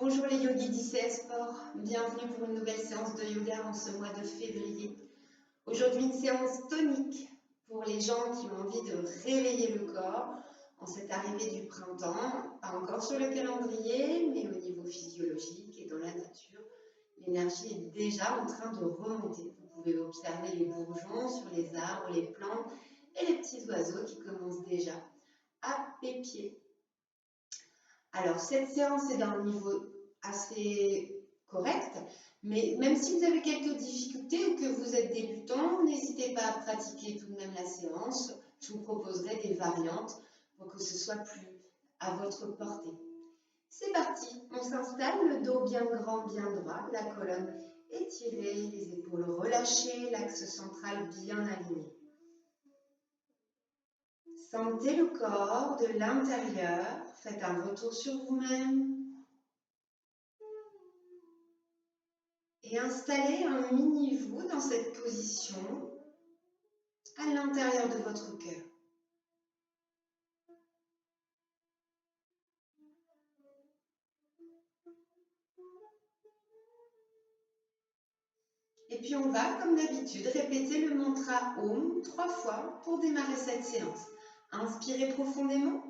Bonjour les yogis d'ICS Sport, bienvenue pour une nouvelle séance de yoga en ce mois de février. Aujourd'hui une séance tonique pour les gens qui ont envie de réveiller le corps en cette arrivée du printemps, pas encore sur le calendrier, mais au niveau physiologique et dans la nature. L'énergie est déjà en train de remonter. Vous pouvez observer les bourgeons sur les arbres, les plantes et les petits oiseaux qui commencent déjà à pépier. Alors, cette séance est d'un niveau assez correct, mais même si vous avez quelques difficultés ou que vous êtes débutant, n'hésitez pas à pratiquer tout de même la séance. Je vous proposerai des variantes pour que ce soit plus à votre portée. C'est parti, on s'installe, le dos bien grand, bien droit, la colonne étirée, les épaules relâchées, l'axe central bien aligné. Sentez le corps de l'intérieur, faites un retour sur vous-même et installez un mini-vous dans cette position à l'intérieur de votre cœur. Et puis on va, comme d'habitude, répéter le mantra Om 3 fois pour démarrer cette séance. Inspirez profondément.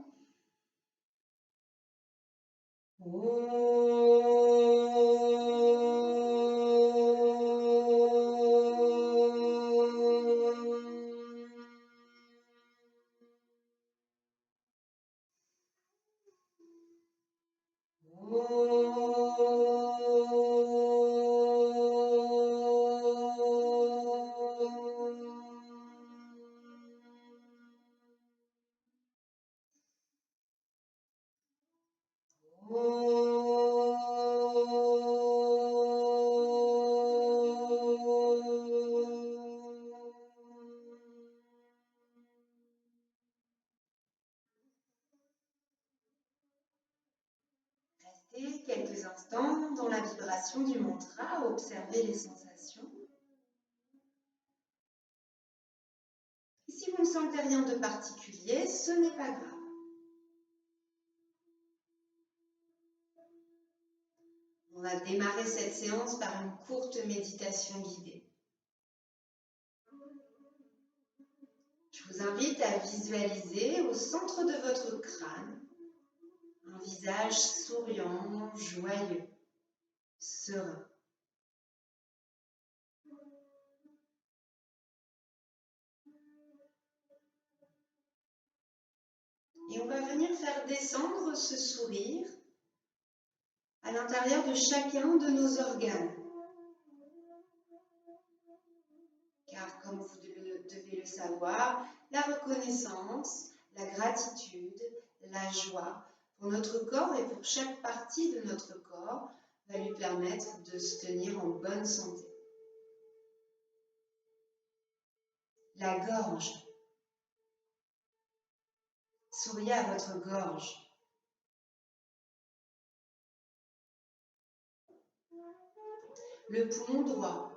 Restez quelques instants dans la vibration du mantra, observez les sensations. Et si vous ne sentez rien de particulier, ce n'est pas grave. On va démarrer cette séance par une courte méditation guidée. Je vous invite à visualiser au centre de votre crâne un visage souriant, joyeux, serein. Et on va venir faire descendre ce sourire à l'intérieur de chacun de nos organes. Car comme vous devez le savoir, la reconnaissance, la gratitude, la joie pour notre corps et pour chaque partie de notre corps va lui permettre de se tenir en bonne santé. La gorge. Souriez à votre gorge. Le poumon droit.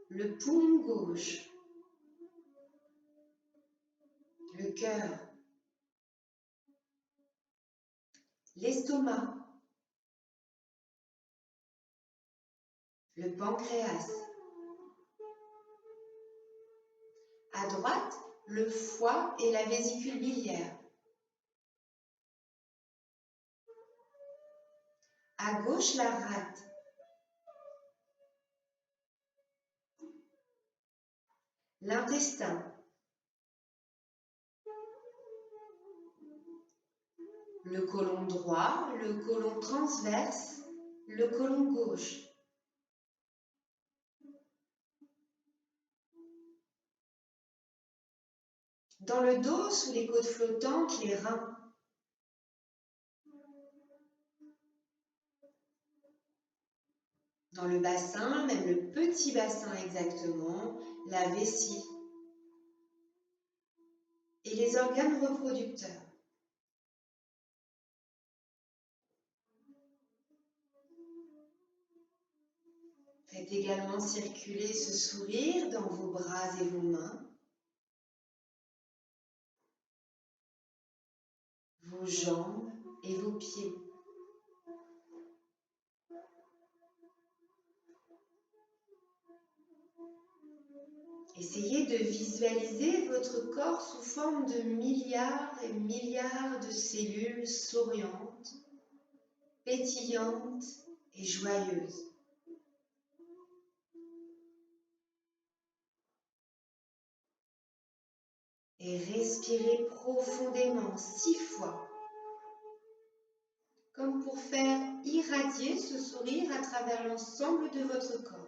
Le poumon gauche. Le cœur. L'estomac. Le pancréas. À droite, le foie et la vésicule biliaire. À gauche, la rate. L'intestin. Le côlon droit, le côlon transverse, le côlon gauche. Dans le dos, sous les côtes flottantes, les reins. Dans le bassin, même le petit bassin exactement, la vessie. Et les organes reproducteurs. Faites également circuler ce sourire dans vos bras et vos mains. Vous vos jambes et vos pieds. Essayez de visualiser votre corps sous forme de milliards et milliards de cellules souriantes, pétillantes et joyeuses. Et respirez profondément 6 fois, comme pour faire irradier ce sourire à travers l'ensemble de votre corps.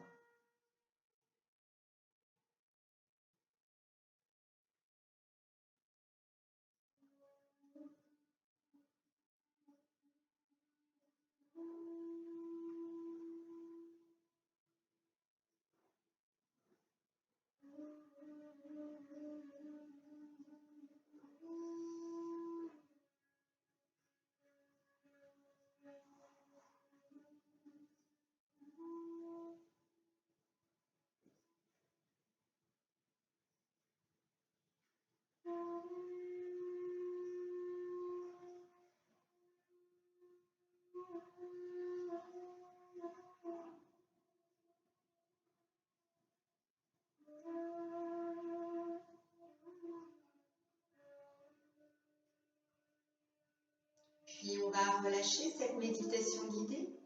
Puis on va relâcher cette méditation guidée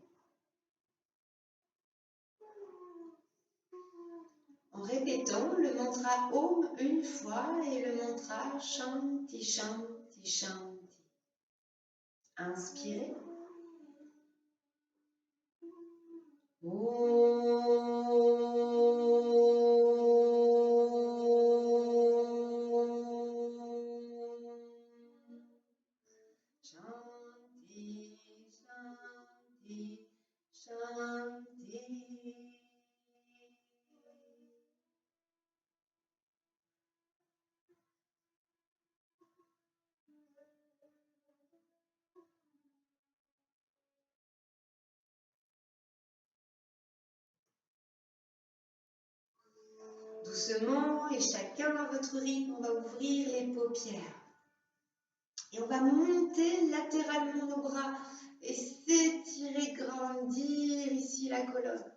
en répétant le mantra Om une fois et le mantra Shanti Shanti Shanti. Inspirez. Shanti, Shanti, Shanti. Doucement et chacun à votre rythme, on va ouvrir les paupières. Et on va monter latéralement nos bras et s'étirer, grandir ici la colonne.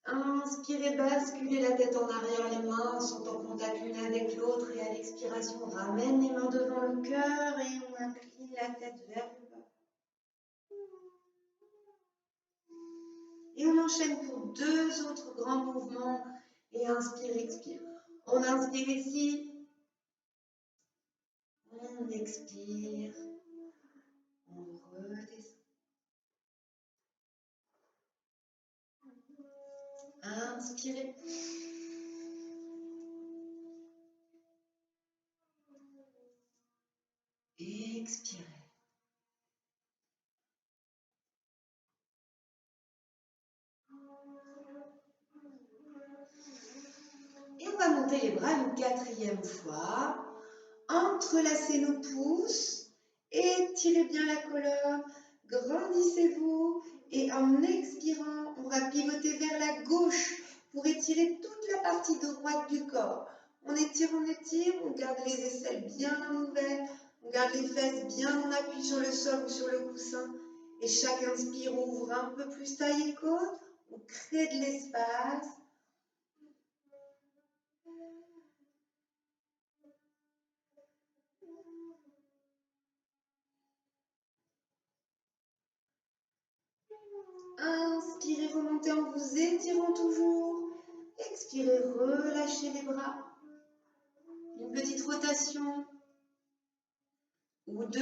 Inspirez, basculez la tête en arrière, les mains sont en contact l'une avec l'autre et à l'expiration, on ramène les mains devant le cœur et on incline la tête vers le bas. Et on enchaîne pour 2 autres grands mouvements et inspire, expire. On inspire ici, on expire, on redescend. Inspirez. Expirez. Et on va monter les bras une 4e fois. Entrelacez nos pouces. Étirez bien la colonne. Grandissez-vous. Et en expirant, on va pivoter vers la gauche pour étirer toute la partie droite du corps. On étire, on garde les aisselles bien ouvertes. On garde les fesses bien en appui sur le sol ou sur le coussin. Et chaque inspire, on ouvre un peu plus taille et côte. On crée de l'espace. Inspirez, remontez en vous étirant toujours. Expirez, relâchez les bras. Une petite rotation. Ou 2,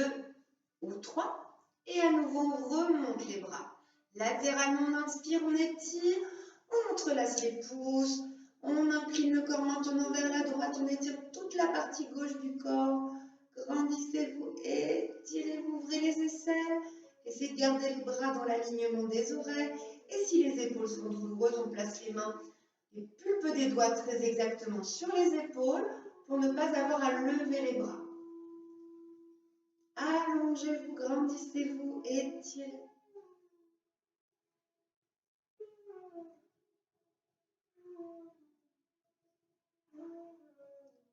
ou 3. Et à nouveau, on remonte les bras. Latéralement, on inspire, on étire. On entrelace les pouces. On incline le corps maintenant vers la droite. On étire toute la partie gauche du corps. Grandissez-vous, étirez-vous, ouvrez les aisselles. Essayez de garder les bras dans l'alignement des oreilles. Et si les épaules sont douloureuses, on place les mains, les pulpes des doigts très exactement sur les épaules pour ne pas avoir à lever les bras. Allongez-vous, grandissez-vous, étirez.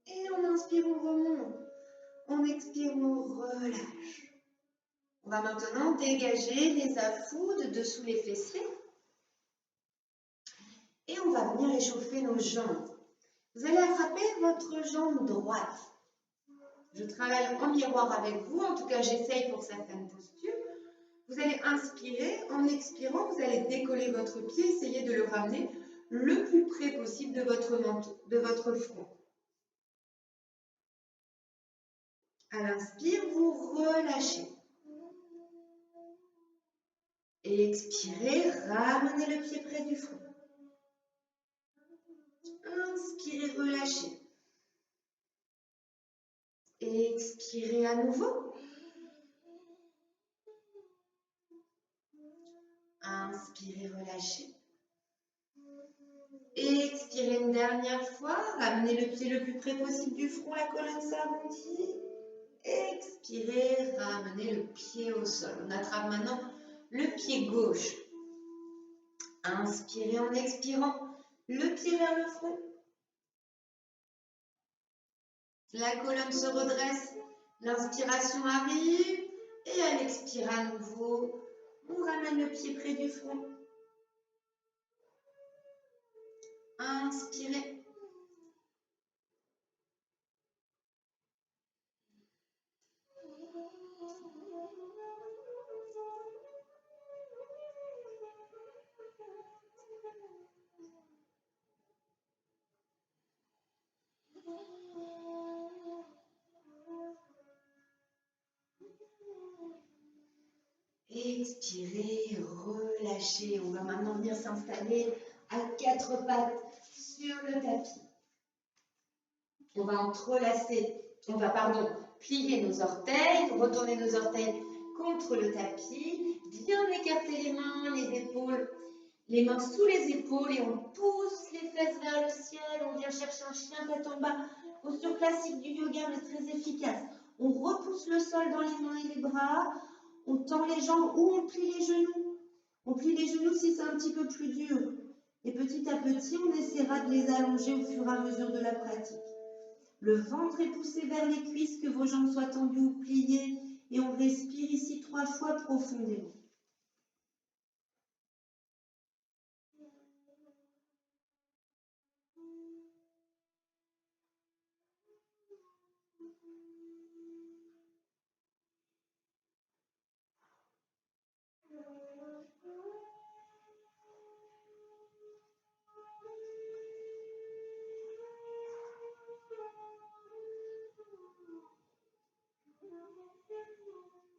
Et on inspire, on remonte. On expire, on relâche. On va maintenant dégager les affous de dessous les fessiers. Et on va venir échauffer nos jambes. Vous allez attraper votre jambe droite. Je travaille en miroir avec vous, en tout cas j'essaye pour certaines postures. Vous allez inspirer, en expirant, vous allez décoller votre pied, essayer de le ramener le plus près possible de votre menton, de votre front. À l'inspire, vous relâchez. Et expirez, ramenez le pied près du front. Inspirez, relâchez. Expirez à nouveau. Inspirez, relâchez. Expirez une dernière fois. Ramenez le pied le plus près possible du front, la colonne s'arrondit. Expirez, ramenez le pied au sol. On attrape maintenant le pied gauche. Inspirez en expirant, le pied vers le front. La colonne se redresse, l'inspiration arrive et à l'expire à nouveau, on ramène le pied près du front. Inspirez. Expirez, relâchez. On va maintenant venir s'installer à quatre pattes sur le tapis. On va entrelacer, plier nos orteils, retourner nos orteils contre le tapis, bien écarter les mains, les épaules, les mains sous les épaules et on pousse les fesses vers le ciel. On vient chercher un chien tête en bas, posture classique du yoga mais très efficace. On repousse le sol dans les mains et les bras. On tend les jambes ou on plie les genoux. On plie les genoux si c'est un petit peu plus dur. Et petit à petit, on essaiera de les allonger au fur et à mesure de la pratique. Le ventre est poussé vers les cuisses, que vos jambes soient tendues ou pliées. Et on respire ici 3 fois profondément.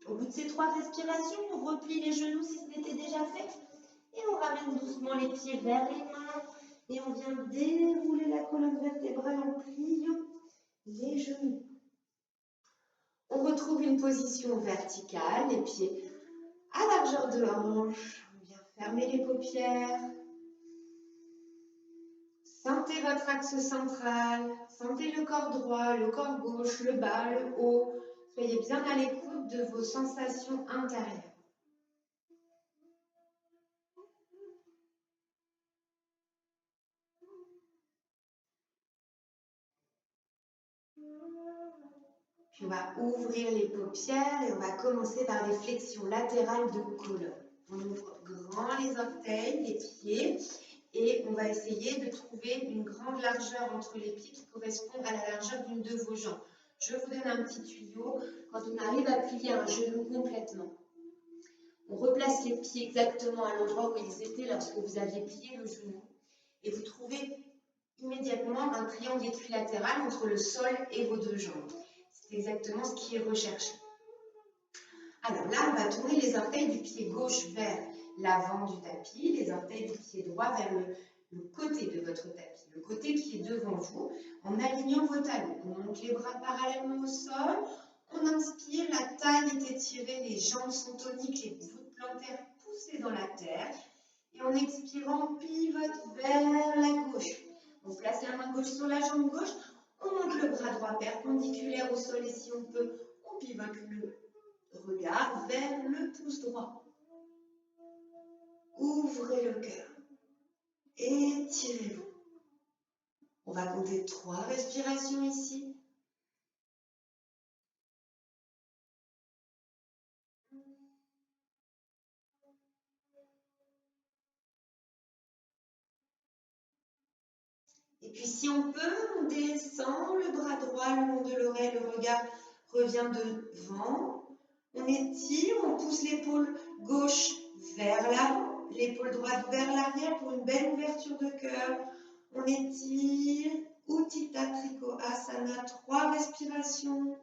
Au bout de ces 3 respirations, on replie les genoux si ce n'était déjà fait. Et on ramène doucement les pieds vers les mains. Et on vient dérouler la colonne vertébrale en pliant les genoux. On retrouve une position verticale, les pieds à largeur de hanche. On vient fermer les paupières. Sentez votre axe central. Sentez le corps droit, le corps gauche, le bas, le haut. Soyez bien à l'écoute de vos sensations intérieures. Puis on va ouvrir les paupières et on va commencer par des flexions latérales de colonne. On ouvre grand les orteils, les pieds et on va essayer de trouver une grande largeur entre les pieds qui correspond à la largeur d'une de vos jambes. Je vous donne un petit tuyau. Quand on arrive à plier un genou complètement, on replace les pieds exactement à l'endroit où ils étaient lorsque vous aviez plié le genou et vous trouvez immédiatement un triangle équilatéral entre le sol et vos deux jambes. C'est exactement ce qui est recherché. Alors là, on va tourner les orteils du pied gauche vers l'avant du tapis, les orteils du pied droit vers le côté de votre tapis, le côté qui est devant vous, en alignant vos talons. On monte les bras parallèlement au sol, on inspire, la taille est étirée, les jambes sont toniques, les voûtes plantaires poussées dans la terre. Et en expirant, on pivote vers la gauche. On place la main gauche sur la jambe gauche, on monte le bras droit perpendiculaire au sol et si on peut, on pivote le regard vers le pouce droit. Ouvrez le cœur. Étirez-vous. On va compter 3 respirations ici. Et puis si on peut, on descend le bras droit le long de l'oreille, le regard revient devant. On étire, on pousse l'épaule gauche vers l'avant, l'épaule droite vers l'arrière pour une belle ouverture de cœur. On étire, Utthita Trikonasana, 3 respirations.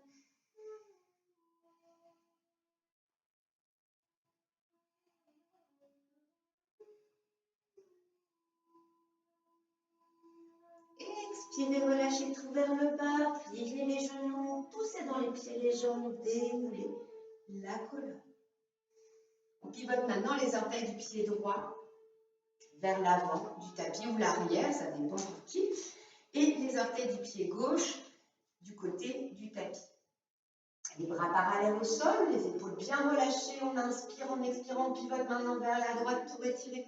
Expirez, relâchez tout vers le bas, pliez les genoux, poussez dans les pieds les jambes, déroulez la colonne. On pivote maintenant les orteils du pied droit vers l'avant du tapis ou l'arrière, ça dépend pour qui, et les orteils du pied gauche du côté du tapis. Les bras parallèles au sol, les épaules bien relâchées, on inspire, en expirant, on pivote maintenant vers la droite pour étirer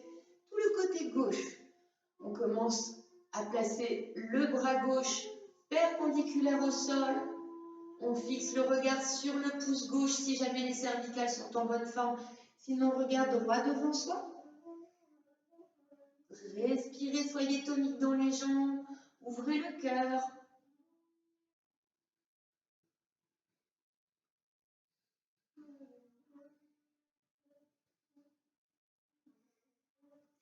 tout le côté gauche. On commence à placer le bras gauche perpendiculaire au sol. On fixe le regard sur le pouce gauche si jamais les cervicales sont en bonne forme. Sinon, regard droit devant soi. Respirez, soyez tonique dans les jambes. Ouvrez le cœur.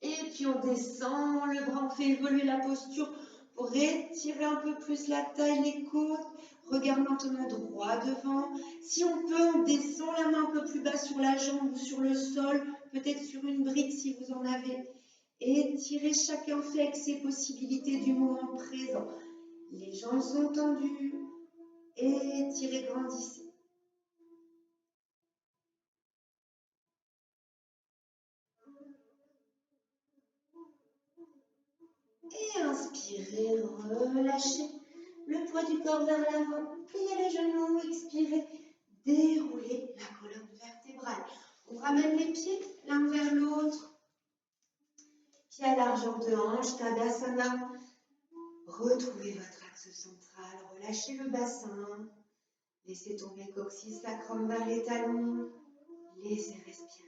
Et puis on descend le bras, on fait évoluer la posture pour étirer un peu plus la taille, les côtes. Regard maintenant droit devant. Si on peut, on descend la main un peu plus bas sur la jambe ou sur le sol, peut-être sur une brique si vous en avez. Étirez, chacun fait avec ses possibilités du moment présent. Les jambes sont tendues. Étirez, grandissez. Et inspirez, relâchez le poids du corps vers l'avant. Pliez les genoux, expirez, déroulez la colonne vertébrale. On ramène les pieds l'un vers l'autre. Pieds à largeur de hanche, Tadasana. Retrouvez votre axe central, relâchez le bassin. Laissez tomber coccyx, sacrum vers les talons. Laissez respirer.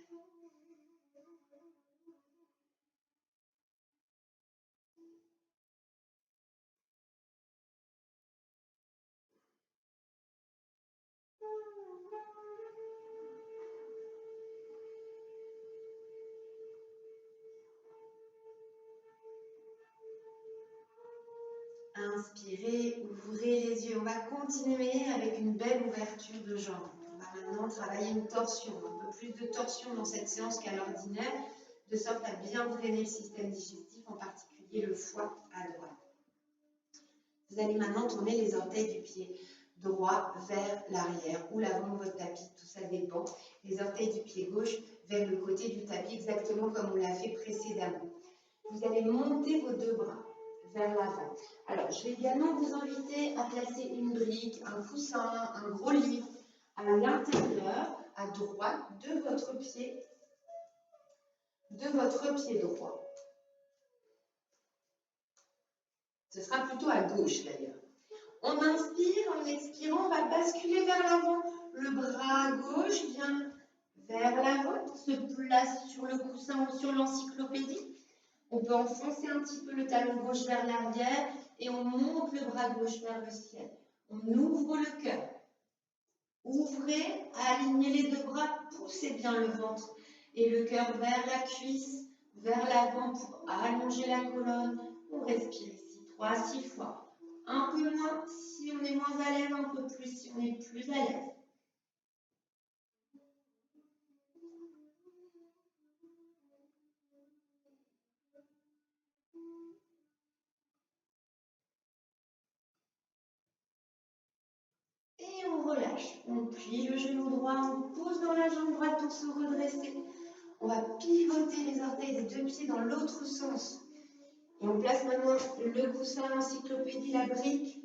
Inspirez, ouvrez les yeux. On va continuer avec une belle ouverture de jambes. On va maintenant travailler une torsion, un peu plus de torsion dans cette séance qu'à l'ordinaire, de sorte à bien drainer le système digestif, en particulier le foie à droite. Vous allez maintenant tourner les orteils du pied droit vers l'arrière ou l'avant de votre tapis, tout ça dépend. Les orteils du pied gauche vers le côté du tapis, exactement comme on l'a fait précédemment. Vous allez monter vos deux bras vers l'avant. Alors, je vais également vous inviter à placer une brique, un coussin, un gros livre à l'intérieur, à droite de votre pied droit. Ce sera plutôt à gauche d'ailleurs. On inspire, en expirant, on va basculer vers l'avant. Le bras gauche vient vers l'avant, se place sur le coussin ou sur l'encyclopédie. On peut enfoncer un petit peu le talon gauche vers l'arrière et on monte le bras gauche vers le ciel. On ouvre le cœur. Ouvrez, alignez les deux bras, poussez bien le ventre et le cœur vers la cuisse, vers l'avant pour allonger la colonne. On respire ici 3 à 6 fois. Un peu moins si on est moins à l'aise, un peu plus si on est plus à l'aise. Et on relâche. On plie le genou droit, on pousse dans la jambe droite pour se redresser. On va pivoter les orteils des deux pieds dans l'autre sens. Et on place maintenant le coussin, l'encyclopédie, la brique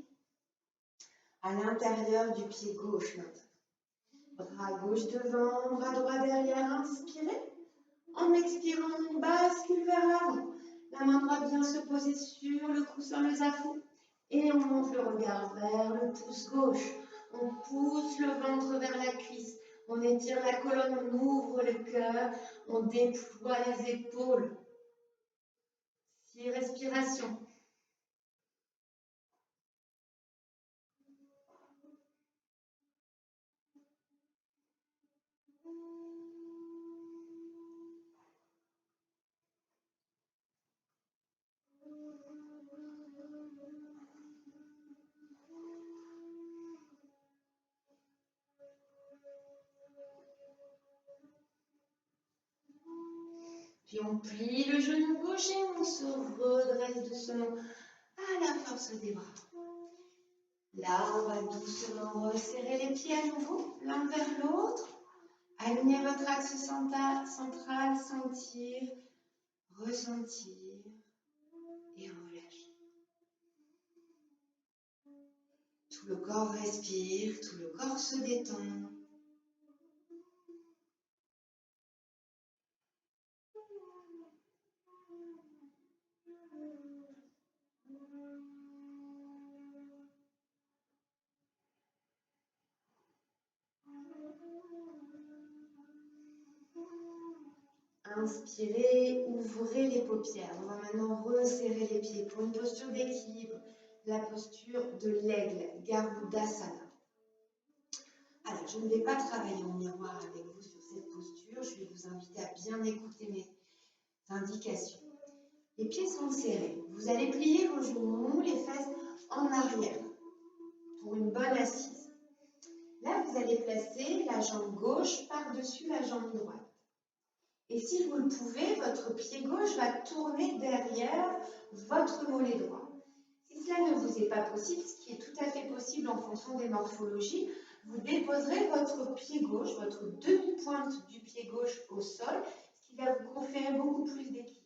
à l'intérieur du pied gauche maintenant. Bras gauche devant, bras droit derrière, inspirez. En expirant, on bascule vers l'avant. La main droite vient se poser sur le coussin, le zafu. Et on monte le regard vers le pouce gauche. On pousse le ventre vers la cuisse. On étire la colonne, on ouvre le cœur. On déploie les épaules. 6 respirations. Puis on plie le genou gauche et on se redresse doucement à la force des bras. Là, on va doucement resserrer les pieds à nouveau, l'un vers l'autre. Alignez votre axe central, sentir, ressentir et relâcher. Tout le corps respire, tout le corps se détend. Inspirez, ouvrez les paupières. On va maintenant resserrer les pieds pour une posture d'équilibre, la posture de l'aigle, Garudasana. Alors, je ne vais pas travailler en miroir avec vous sur cette posture. Je vais vous inviter à bien écouter mes indications. Les pieds sont serrés. Vous allez plier vos genoux, les fesses en arrière pour une bonne assise. Là, vous allez placer la jambe gauche par-dessus la jambe droite. Et si vous le pouvez, votre pied gauche va tourner derrière votre mollet droit. Si cela ne vous est pas possible, ce qui est tout à fait possible en fonction des morphologies, vous déposerez votre pied gauche, votre demi-pointe du pied gauche au sol, ce qui va vous conférer beaucoup plus d'équilibre.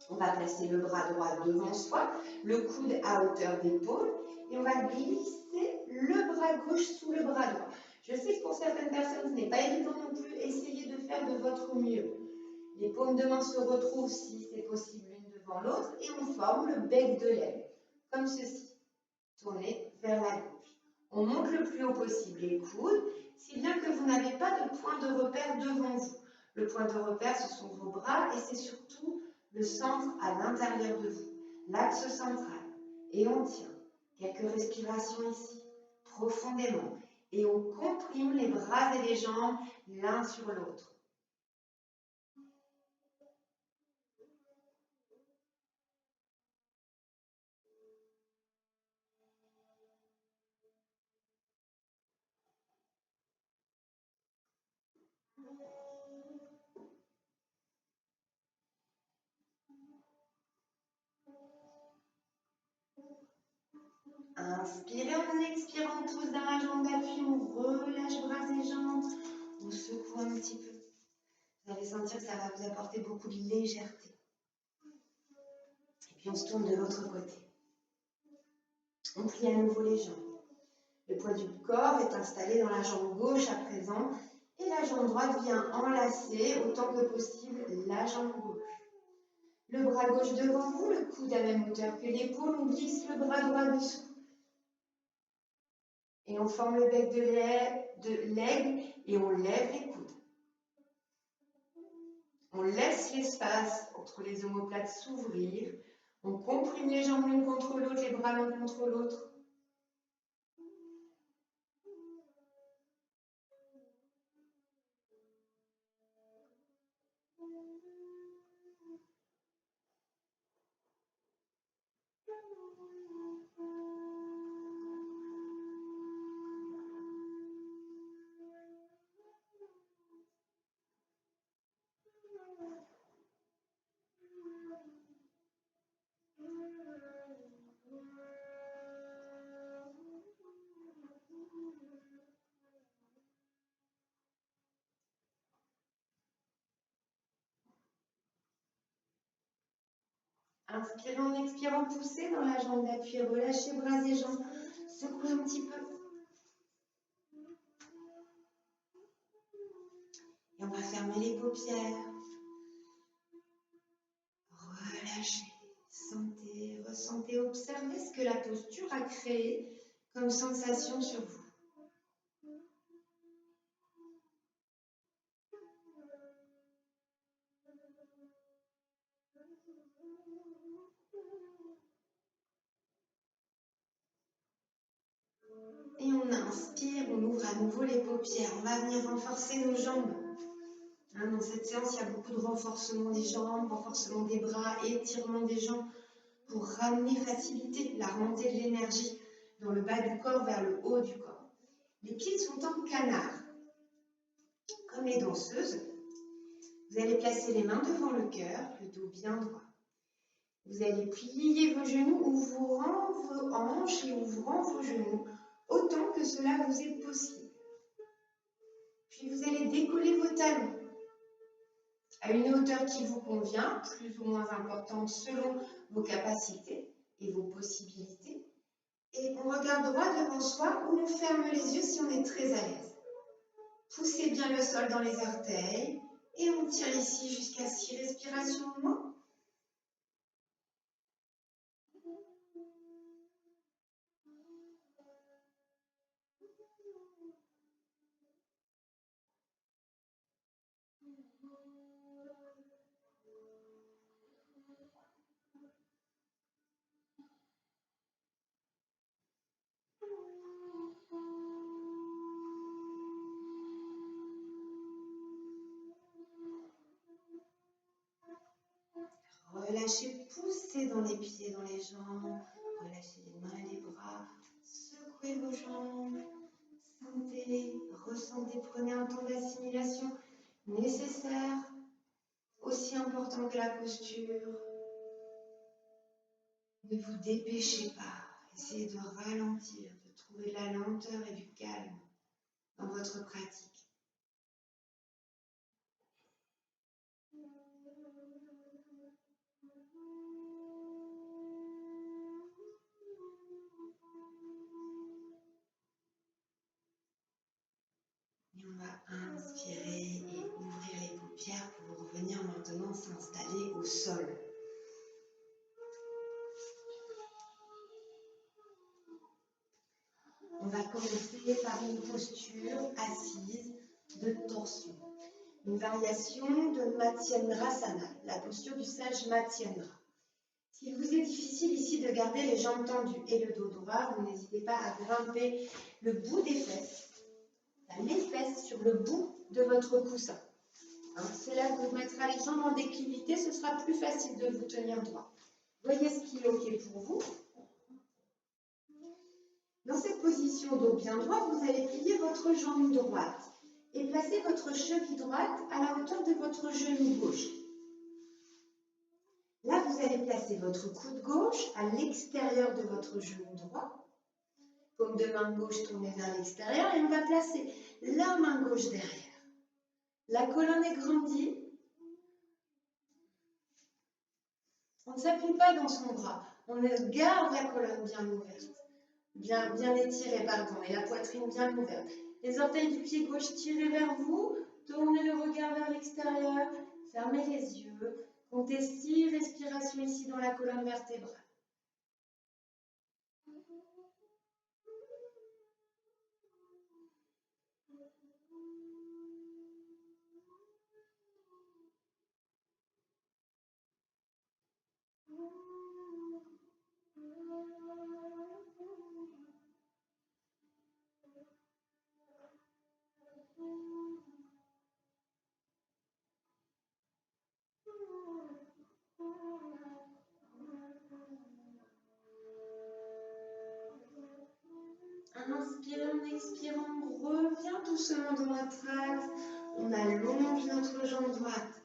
On va placer le bras droit devant soi, le coude à hauteur d'épaule, et on va glisser le bras gauche sous le bras droit. Je sais que pour certaines personnes, ce n'est pas évident non plus. Essayez de faire de votre mieux. Les paumes de main se retrouvent, si c'est possible, l'une devant l'autre, et on forme le bec de l'aigle, comme ceci. Tournez vers la gauche. On monte le plus haut possible les coudes, si bien que vous n'avez pas de point de repère devant vous. Le point de repère, ce sont vos bras, et c'est surtout le centre à l'intérieur de vous, l'axe central. Et on tient. Quelques respirations ici, profondément. Et on comprime les bras et les jambes l'un sur l'autre. Inspirez, en expirant, on pousse dans la jambe d'appui, on relâche bras et jambes, on secoue un petit peu. Vous allez sentir que ça va vous apporter beaucoup de légèreté. Et puis on se tourne de l'autre côté. On plie à nouveau les jambes. Le poids du corps est installé dans la jambe gauche à présent et la jambe droite vient enlacer autant que possible la jambe gauche. Le bras gauche devant vous, le coude à même hauteur que l'épaule, on glisse le bras droit dessous. Et on forme le bec de l'aigle et on lève les coudes. On laisse l'espace entre les omoplates s'ouvrir. On comprime les jambes l'une contre l'autre, les bras l'un contre l'autre. Inspirez en expirant, poussez dans la jambe d'appui, relâchez bras et jambes, secouez un petit peu. Et on va fermer les paupières. Relâchez, sentez, ressentez, observez ce que la posture a créé comme sensation sur vous. Et on inspire, on ouvre à nouveau les paupières. On va venir renforcer nos jambes. Dans cette séance, il y a beaucoup de renforcement des jambes, renforcement des bras, étirement des jambes pour ramener, faciliter la remontée de l'énergie dans le bas du corps vers le haut du corps. Les pieds sont en canard, comme les danseuses. Vous allez placer les mains devant le cœur, le dos bien droit. Vous allez plier vos genoux, ouvrant vos hanches et ouvrant vos genoux, autant que cela vous est possible. Puis vous allez décoller vos talons à une hauteur qui vous convient, plus ou moins importante selon vos capacités et vos possibilités. Et on regarde droit devant soi ou on ferme les yeux si on est très à l'aise. Poussez bien le sol dans les orteils et on tient ici jusqu'à 6 respirations au moins. Relâchez, poussez dans les pieds, dans les jambes. Relâchez les mains et les bras. Secouez vos jambes. Sentez, ressentez, prenez un temps d'assimilation nécessaire, aussi important que la posture. Ne vous dépêchez pas. Essayez de ralentir, de trouver de la lenteur et du calme dans votre pratique. Et on va inspirer et ouvrir les paupières pour revenir maintenant s'installer au sol. On va commencer par une posture assise de torsion. Une variation de Matsyendrasana, la posture du sage Matsyendra. S'il vous est difficile ici de garder les jambes tendues et le dos droit, vous n'hésitez pas à grimper le bout des fesses, les fesses sur le bout de votre coussin. C'est là que vous mettrez les jambes en déclivité, ce sera plus facile de vous tenir droit. Voyez ce qui est OK pour vous. Dans cette position dos bien droit, vous allez plier votre jambe droite et placer votre cheville droite à la hauteur de votre genou gauche. Là, vous allez placer votre coude gauche à l'extérieur de votre genou droit. Paume de main gauche tournée vers l'extérieur et on va placer la main gauche derrière. La colonne est grandie. On ne s'appuie pas dans son bras. On garde la colonne bien ouverte. Bien étirée, pardon, et la poitrine bien ouverte. Les orteils du pied gauche tirés vers vous. Tournez le regard vers l'extérieur. Fermez les yeux. Comptez 6 respirations ici dans la colonne vertébrale. Inspirez, en expirant, on revient doucement dans notre axe. On allonge notre jambe droite.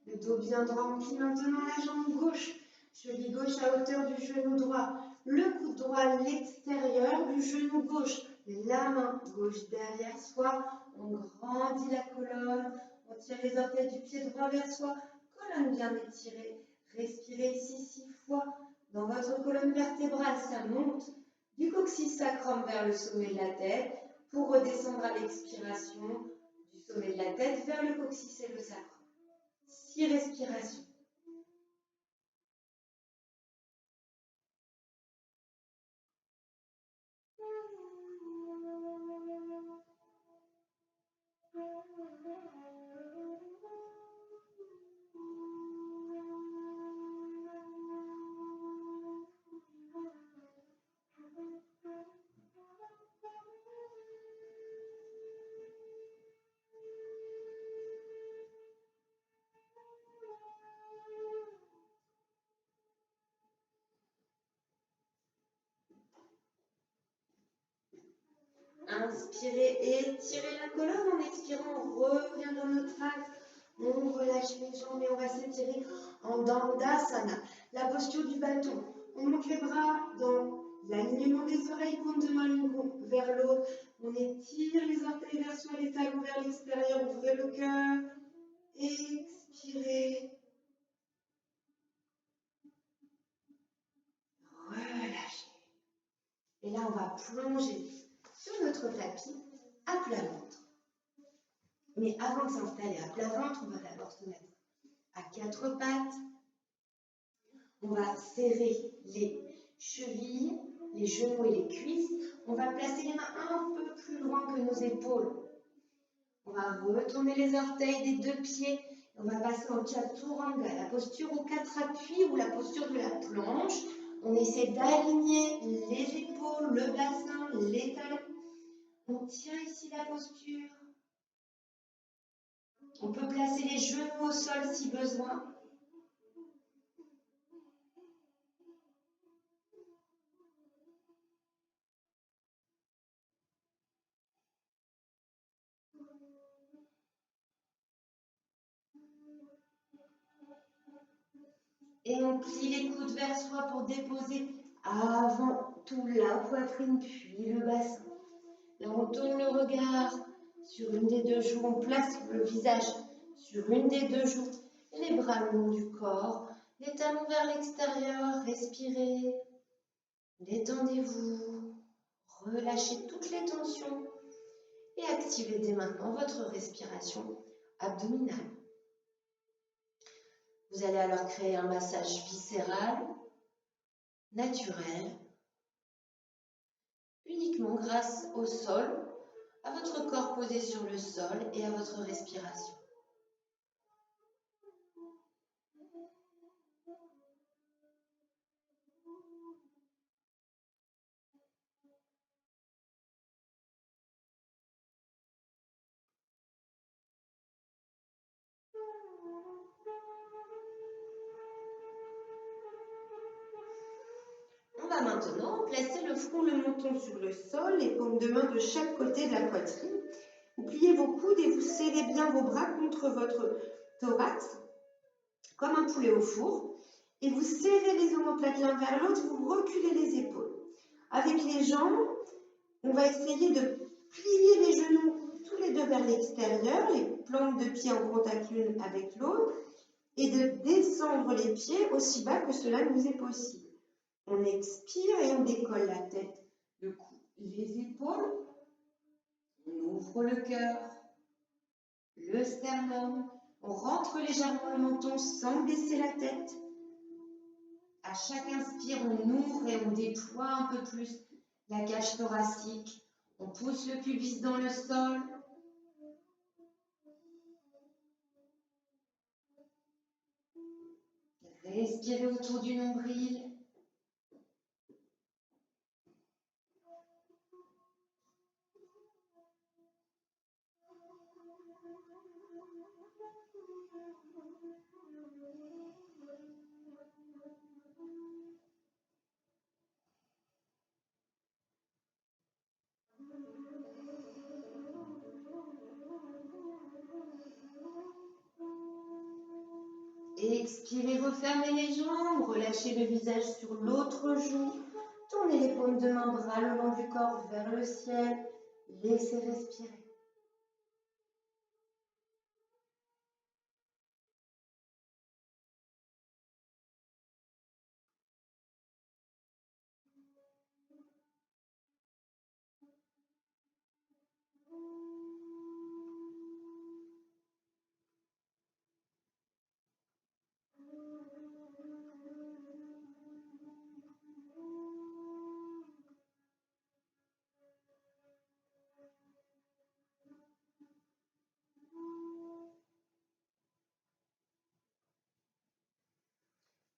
Le dos bien droit, on plie maintenant la jambe gauche. Cheville gauche à hauteur du genou droit. Le coude droit à l'extérieur du genou gauche. La main gauche derrière soi. On grandit la colonne. On tire les orteils du pied droit vers soi. Colonne bien étirée. Respirez ici 6 fois. Dans votre colonne vertébrale, ça monte du coccyx sacrum vers le sommet de la tête pour redescendre à l'expiration du sommet de la tête vers le coccyx et le sacrum. 6 respirations. Inspirez et étirez la colonne. En expirant, on revient dans notre axe. On relâche les jambes et on va s'étirer en Dandasana, la posture du bâton. On monte les bras dans l'alignement des oreilles, paume de main l'une vers l'autre. On étire les orteils vers soi, les talons vers l'extérieur, ouvrez le cœur. Expirez. Relâchez. Et là, on va plonger sur notre tapis à plat ventre. Mais avant de s'installer à plat ventre, on va d'abord se mettre à quatre pattes. On va serrer les chevilles, les genoux et les cuisses. On va placer les mains un peu plus loin que nos épaules. On va retourner les orteils des deux pieds. On va passer en chaturanga, la posture aux quatre appuis ou la posture de la planche. On essaie d'aligner les épaules, le bassin, les talons. On tient ici la posture. On peut placer les genoux au sol si besoin. Et on plie les coudes vers soi pour déposer avant tout la poitrine, puis le bassin. Là, on tourne le regard sur une des deux joues. On place le visage sur une des deux joues. Les bras le long du corps. Les talons vers l'extérieur. Respirez. Détendez-vous. Relâchez toutes les tensions. Et activez dès maintenant votre respiration abdominale. Vous allez alors créer un massage viscéral, naturel, uniquement grâce au sol, à votre corps posé sur le sol et à votre respiration. On va maintenant placer le front, le menton sur le sol, les paumes de main de chaque côté de la poitrine. Vous pliez vos coudes et vous serrez bien vos bras contre votre thorax, comme un poulet au four. Et vous serrez les omoplates l'un vers l'autre, vous reculez les épaules. Avec les jambes, on va essayer de plier les genoux tous les deux vers l'extérieur, les plantes de pied en contact l'une avec l'autre, et de descendre les pieds aussi bas que cela nous est possible. On expire et on décolle la tête, le cou, les épaules. On ouvre le cœur, le sternum. On rentre légèrement le menton sans baisser la tête. À chaque inspire, on ouvre et on déploie un peu plus la cage thoracique. On pousse le pubis dans le sol. Respirez autour du nombril. Expirez, refermez les jambes, relâchez le visage sur l'autre joue. Tournez les paumes de main, bras le long du corps vers le ciel. Laissez respirer.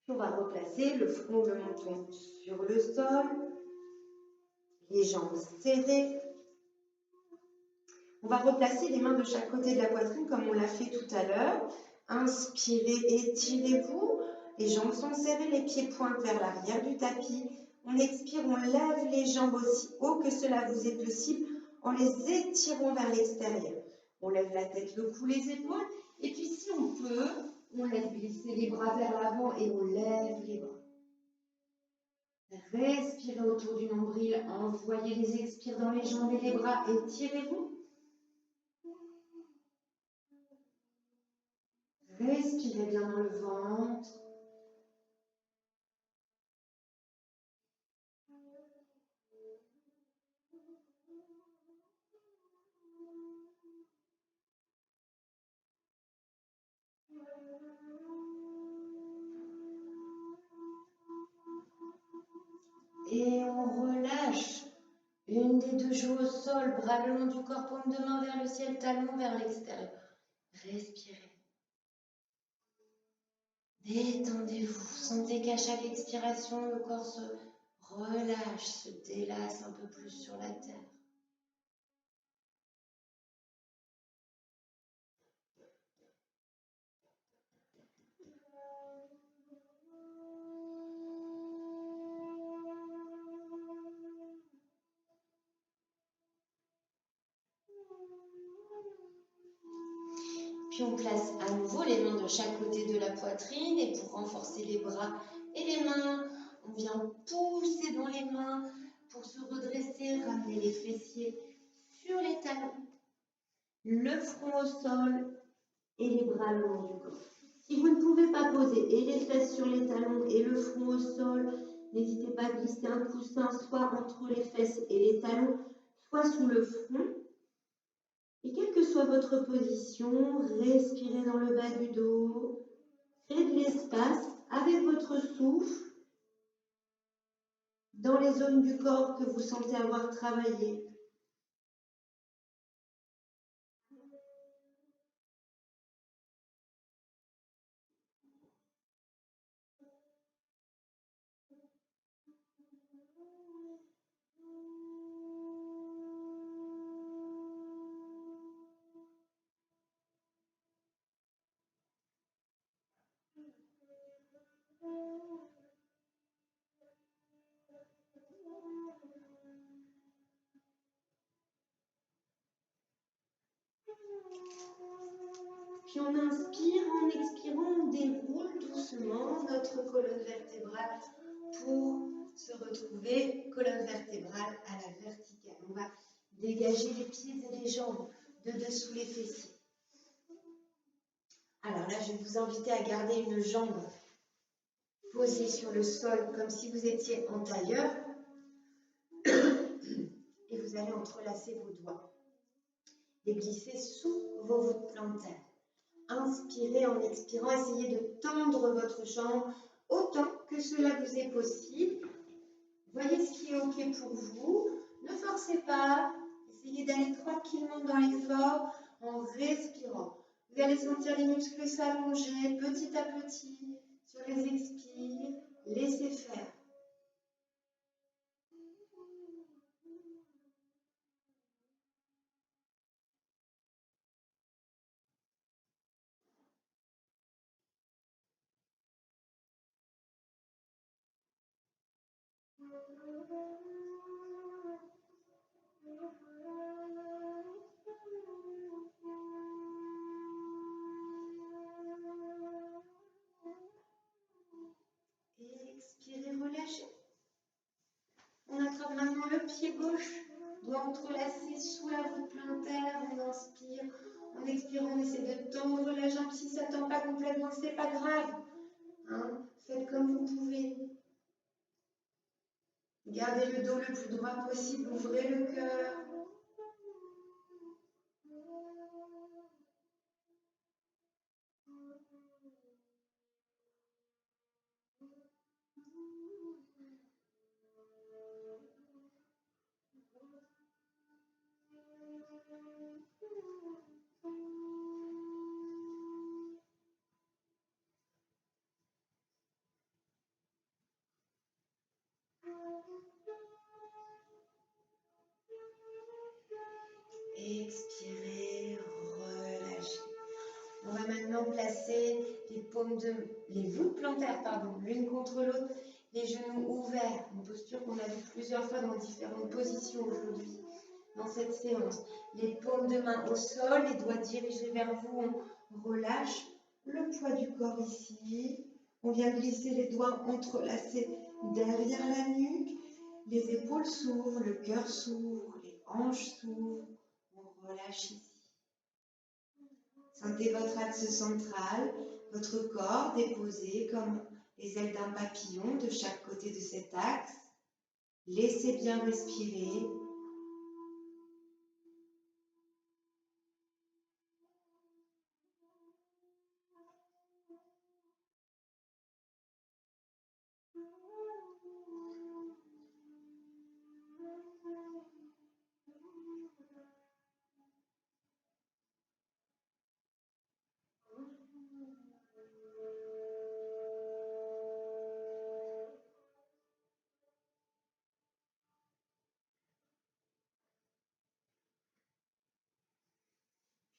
On va replacer le front, le menton sur le sol, les jambes serrées. On va replacer les mains de chaque côté de la poitrine comme on l'a fait tout à l'heure. Inspirez, étirez-vous. Les jambes sont serrées, les pieds pointent vers l'arrière du tapis. On expire, on lève les jambes aussi haut que cela vous est possible en les étirant vers l'extérieur. On lève la tête, le cou, les épaules Et puis si on peut, on laisse glisser les bras vers l'avant et on lève les bras. Respirez autour du nombril, envoyez les expires dans les jambes et les bras, étirez-vous. Respirez bien dans le ventre. Et on relâche. Une des deux joues au sol, bras le long du corps, paume de main vers le ciel, talon vers l'extérieur. Respirez. Détendez-vous. Sentez qu'à chaque expiration, le corps se relâche, se délasse un peu plus sur la terre. Puis on place à nouveau les mains de chaque côté de la poitrine et pour renforcer les bras et les mains, on vient pousser dans les mains pour se redresser, ramener les fessiers sur les talons, le front au sol et les bras le long du corps. Si vous ne pouvez pas poser et les fesses sur les talons et le front au sol, n'hésitez pas à glisser un coussin soit entre les fesses et les talons, soit sous le front. Et quelle que soit votre position, respirez dans le bas du dos, créez de l'espace avec votre souffle dans les zones du corps que vous sentez avoir travaillé. Puis on inspire, en expirant, on déroule doucement notre colonne vertébrale pour se retrouver colonne vertébrale à la verticale. On va dégager les pieds et les jambes de dessous les fessiers. Alors là, je vais vous inviter à garder une jambe posée sur le sol comme si vous étiez en tailleur. Et vous allez entrelacer vos doigts. Les glisser sous vos voûtes plantaires. Inspirez en expirant, essayez de tendre votre jambe autant que cela vous est possible. Voyez ce qui est OK pour vous. Ne forcez pas. Essayez d'aller tranquillement dans l'effort en respirant. Vous allez sentir les muscles s'allonger petit à petit sur les expires. Laissez faire. Et expirez, relâchez. On attrape maintenant le pied gauche, doigt entrelacé sous la voûte plantaire. On inspire. En expirant, on essaie de tendre la jambe. Si ça ne tend pas complètement, ce n'est pas grave. Hein? Faites comme vous pouvez. Gardez le dos le plus droit possible. Ouvrez le cœur. Expirez, relâchez. On va maintenant placer les voûtes plantaires, l'une contre l'autre, les genoux ouverts, une posture qu'on a vue plusieurs fois dans différentes positions aujourd'hui. dans cette séance. Les paumes de main au sol, les doigts dirigés vers vous, on relâche le poids du corps ici. On vient glisser les doigts entrelacés derrière la nuque. Les épaules s'ouvrent, le cœur s'ouvre, les hanches s'ouvrent. On relâche ici. Sentez votre axe central, votre corps déposé comme les ailes d'un papillon de chaque côté de cet axe. Laissez bien respirer.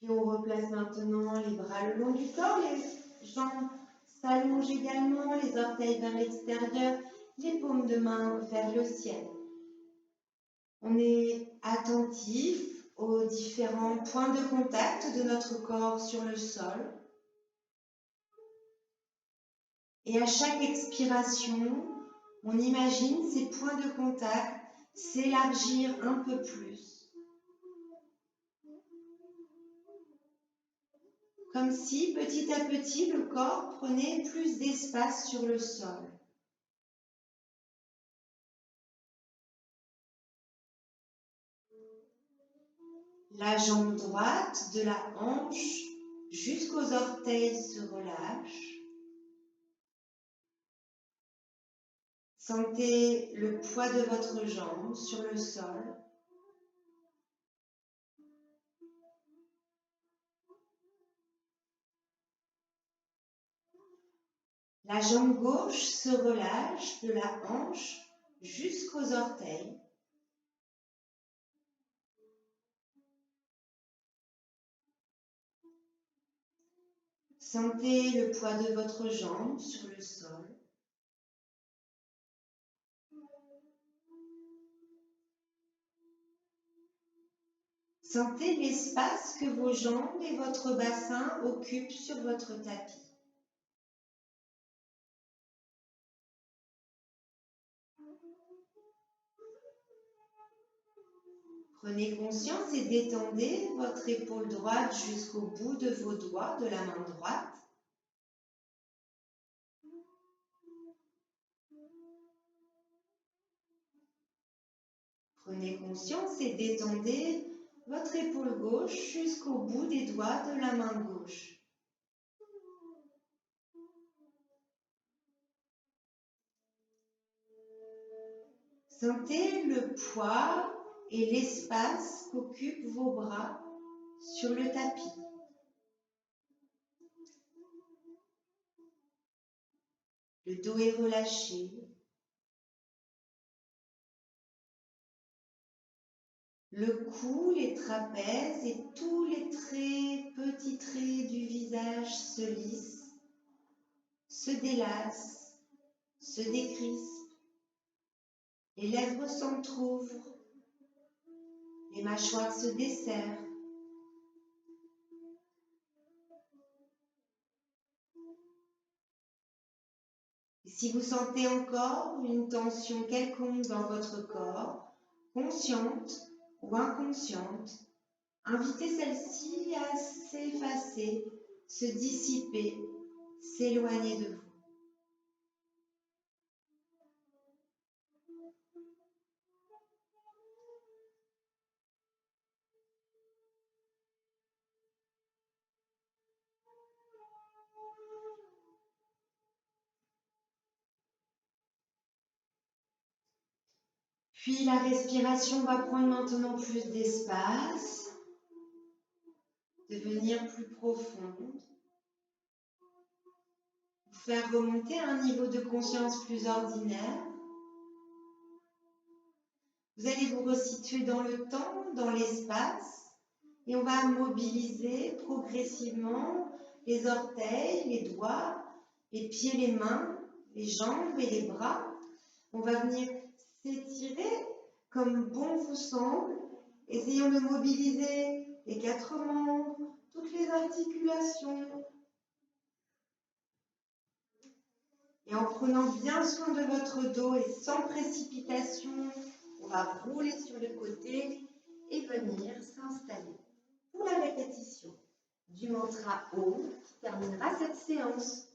Puis on replace maintenant les bras le long du corps, les jambes s'allongent également, les orteils vers l'extérieur, les paumes de main vers le ciel. On est attentif aux différents points de contact de notre corps sur le sol. Et à chaque expiration, on imagine ces points de contact s'élargir un peu plus. Comme si petit à petit le corps prenait plus d'espace sur le sol. La jambe droite de la hanche jusqu'aux orteils se relâche. Sentez le poids de votre jambe sur le sol. La jambe gauche se relâche de la hanche jusqu'aux orteils. Sentez le poids de votre jambe sur le sol. Sentez l'espace que vos jambes et votre bassin occupent sur votre tapis. Prenez conscience et détendez votre épaule droite jusqu'au bout de vos doigts de la main droite. Prenez conscience et détendez votre épaule gauche jusqu'au bout des doigts de la main gauche. Sentez le poids et l'espace qu'occupent vos bras sur le tapis. Le dos est relâché. Le cou, les trapèzes et tous les traits, petits traits du visage se lissent, se délassent, se décrispent. Les lèvres s'entr'ouvrent, les mâchoires se desserrent. Et si vous sentez encore une tension quelconque dans votre corps, consciente ou inconsciente, invitez celle-ci à s'effacer, se dissiper, s'éloigner de vous. Puis la respiration va prendre maintenant plus d'espace, devenir plus profonde, vous faire remonter à un niveau de conscience plus ordinaire. Vous allez vous resituer dans le temps, dans l'espace, et on va mobiliser progressivement les orteils, les doigts, les pieds, les mains, les jambes et les bras. On va venir s'étirer comme bon vous semble Essayons de mobiliser les 4 membres, toutes les articulations. Et en prenant bien soin de votre dos et sans précipitation, on va rouler sur le côté et venir s'installer pour la répétition du mantra Om qui terminera cette séance.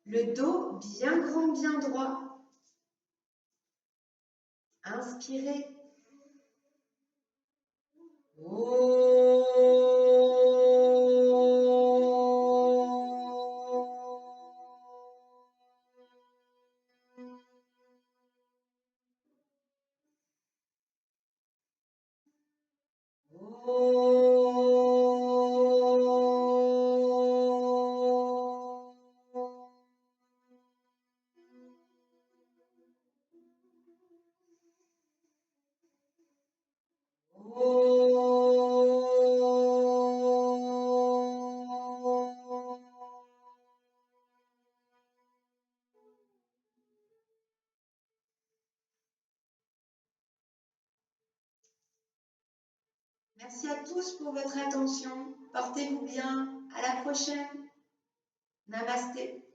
Le dos bien grand, bien droit. Inspirez. Merci à tous pour votre attention. Portez-vous bien. À la prochaine. Namasté.